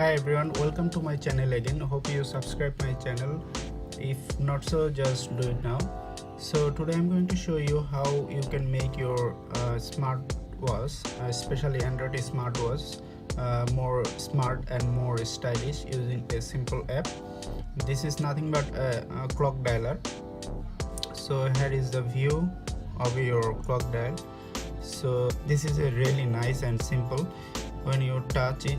Hi everyone, welcome to my channel again. Hope you subscribe my channel. If not so, just do it now. So today I'm going to show you how you can make your smartwatch, especially Android smartwatch, more smart and more stylish using a simple app. This is nothing but a clock dialer. So here is the view of your clock dial. So this is a really nice and simple. When you touch it,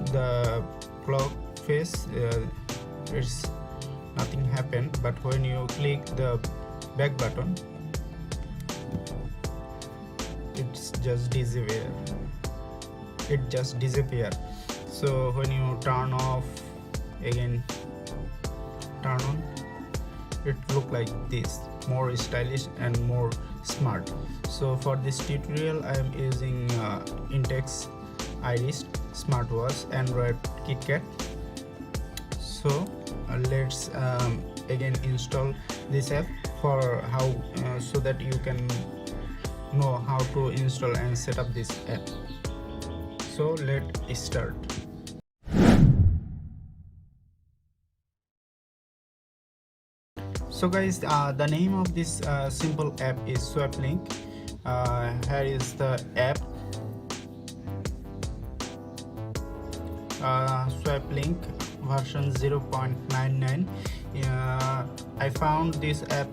the clock face, it's nothing happen, but when you click the back button, it's just disappear. So when you turn off, again turn on, it look like this, more stylish and more smart. So for this tutorial I am using Intex Iris smartwatch Android KitKat. So let's again install this app for how so that you can know how to install and set up this app. So let's start. So guys, the name of this simple app is SwapLink. Here is the app, SwapLink version 0.99. I found this app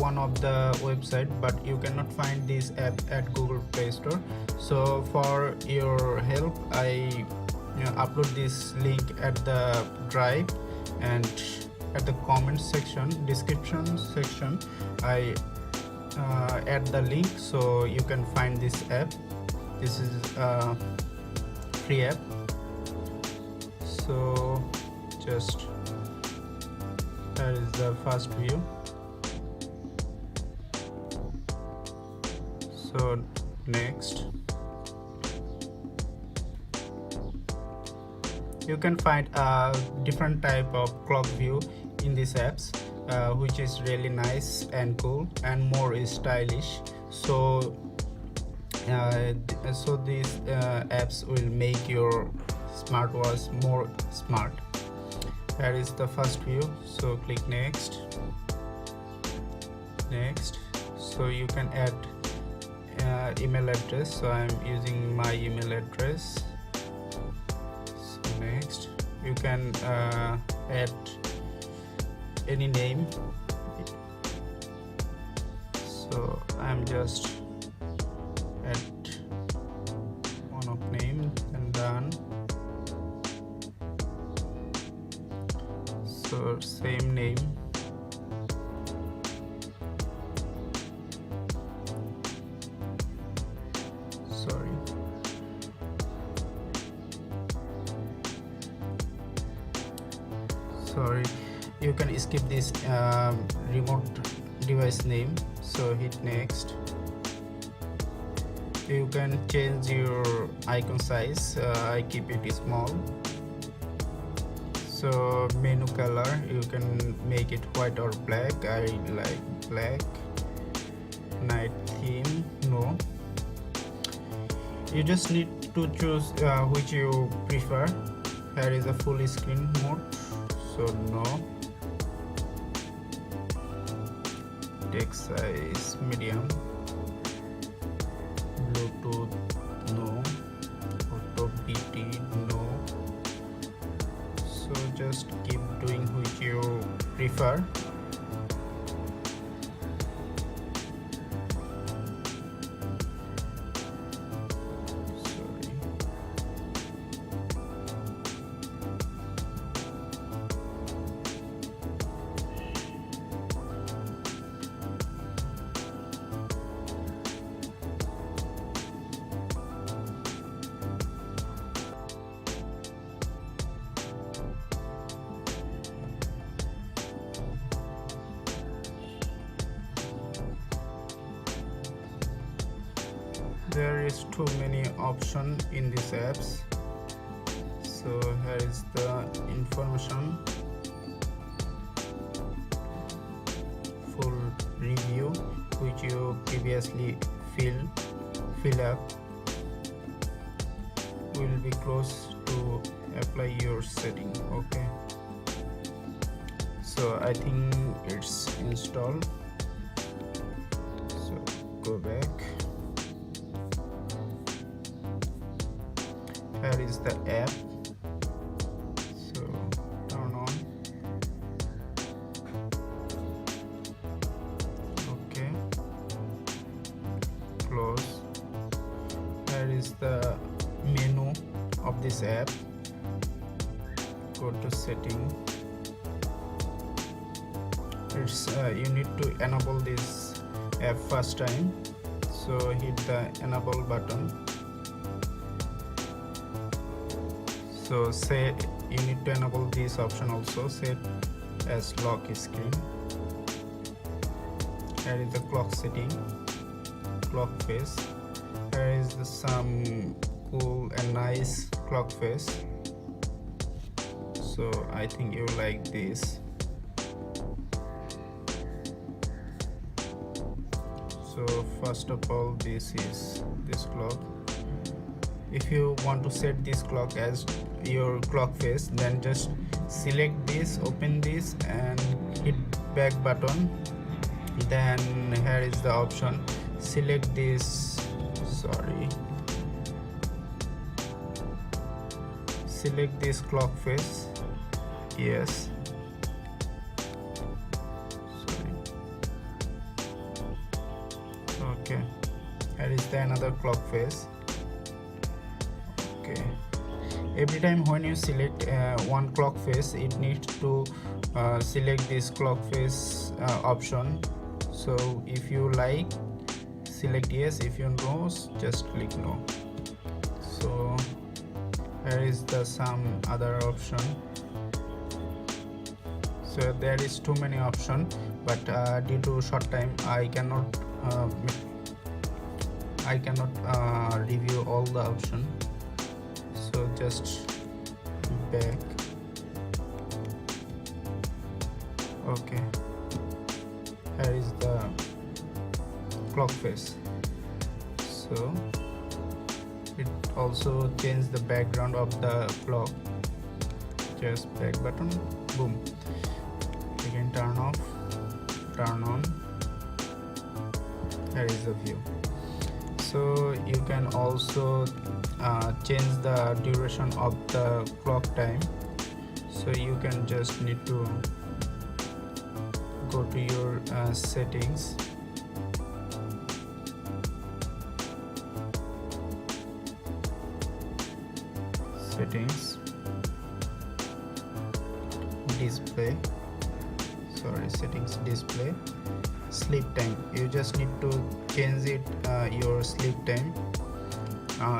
one of the website, but you cannot find this app at Google Play Store. So for your help, I upload this link at the drive, and at the comment section, description section, I add the link so you can find this app. This is a free app. So just here is the first view. So next, you can find a different type of clock view in these apps, which is really nice and cool and more stylish. So these apps will make your smartwatch more smart. Here is the first view. So click next. So you can add email address. So I'm using my email address. So next, you can add any name. So I'm just add one of name and done. So same name. Sorry, you can skip this remote device name. So hit next. You can change your icon size. I keep it small. So menu color, you can make it white or black. I like black. Night theme, no. You just need to choose which you prefer. Here is a full screen mode, so no. Text size medium. Bluetooth, no. Auto BT, no. So just keep doing which you prefer. There is too many options in these apps. So here is the information, full review, which you previously fill up will be close to to apply your setting. Okay, so I think it's installed, so go back. Here is the app, so turn on. Okay, close. Here is the menu of this app. Go to setting. It's you need to enable this app first time, so hit the enable button. So say you need to enable this option also, set as lock screen. Here is the clock setting, clock face. Here is some cool and nice clock face, so I think you like this. So first of all, this is this clock. If you want to set this clock as your clock face, then just select this, open this and hit back button. Then here is the option, select this, select this clock face. Yes, okay, here is the another clock face. Okay, every time when you select one clock face, it needs to select this clock face option. So if you like, select yes. If you know, just click no. So here is the some other option. So there is too many options, but due to short time I cannot review all the options. So just back. Okay, here is the clock face. So it also changes the background of the clock. Just back button, boom. Again turn off, turn on. Here is the view. So you can also change the duration of the clock time. So you can just need to go to your settings. Settings, display, settings, display, sleep time. You just need to change it your sleep time.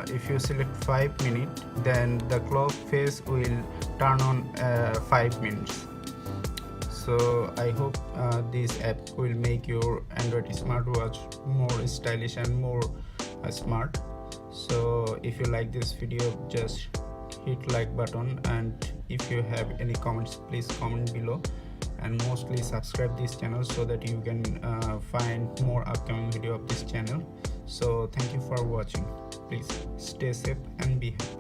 If you select 5 minutes, then the clock face will turn on 5 minutes. So I hope this app will make your Android smartwatch more stylish and more smart. So if you like this video, just hit like button, and if you have any comments, please comment below, and mostly subscribe this channel so that you can find more upcoming video of this channel. So thank you for watching. Please stay safe and be happy.